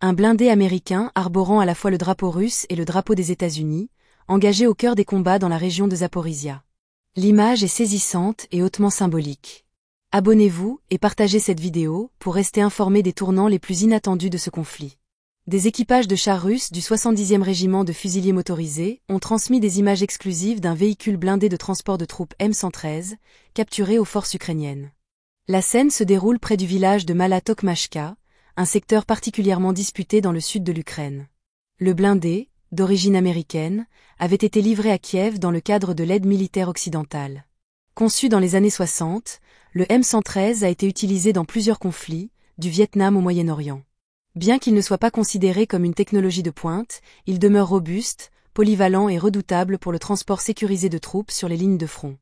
Un blindé américain arborant à la fois le drapeau russe et le drapeau des États-Unis, engagé au cœur des combats dans la région de Zaporizhia. L'image est saisissante et hautement symbolique. Abonnez-vous et partagez cette vidéo pour rester informé des tournants les plus inattendus de ce conflit. Des équipages de chars russes du 70e régiment de fusiliers motorisés ont transmis des images exclusives d'un véhicule blindé de transport de troupes M113, capturé aux forces ukrainiennes. La scène se déroule près du village de Mala Tokmachka, un secteur particulièrement disputé dans le sud de l'Ukraine. Le blindé, d'origine américaine, avait été livré à Kiev dans le cadre de l'aide militaire occidentale. Conçu dans les années 60, le M113 a été utilisé dans plusieurs conflits, du Vietnam au Moyen-Orient. Bien qu'il ne soit pas considéré comme une technologie de pointe, il demeure robuste, polyvalent et redoutable pour le transport sécurisé de troupes sur les lignes de front.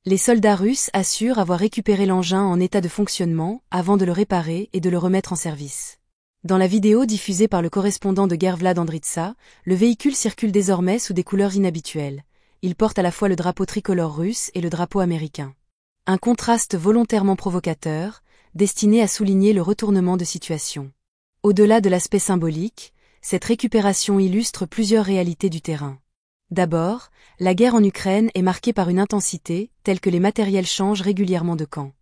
Les soldats russes assurent avoir récupéré l'engin en état de fonctionnement avant de le réparer et de le remettre en service. Dans la vidéo diffusée par le correspondant de guerre Vlad Andritsa, le véhicule circule désormais sous des couleurs inhabituelles. Il porte à la fois le drapeau tricolore russe et le drapeau américain. Un contraste volontairement provocateur, destiné à souligner le retournement de situation. Au-delà de l'aspect symbolique, cette récupération illustre plusieurs réalités du terrain. D'abord, la guerre en Ukraine est marquée par une intensité, telle que les matériels changent régulièrement de camp.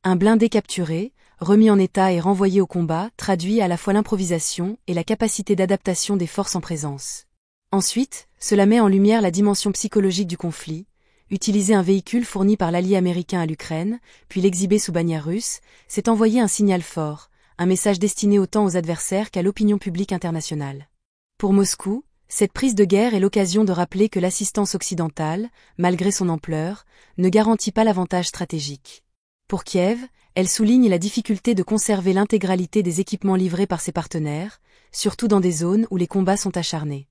Un blindé capturé, remis en état et renvoyé au combat, traduit à la fois l'improvisation et la capacité d'adaptation des forces en présence. Ensuite, cela met en lumière la dimension psychologique du conflit. Utiliser un véhicule fourni par l'allié américain à l'Ukraine, puis l'exhiber sous bannière russe, c'est envoyer un signal fort, un message destiné autant aux adversaires qu'à l'opinion publique internationale. Pour Moscou, cette prise de guerre est l'occasion de rappeler que l'assistance occidentale, malgré son ampleur, ne garantit pas l'avantage stratégique. Pour Kiev, elle souligne la difficulté de conserver l'intégralité des équipements livrés par ses partenaires, surtout dans des zones où les combats sont acharnés.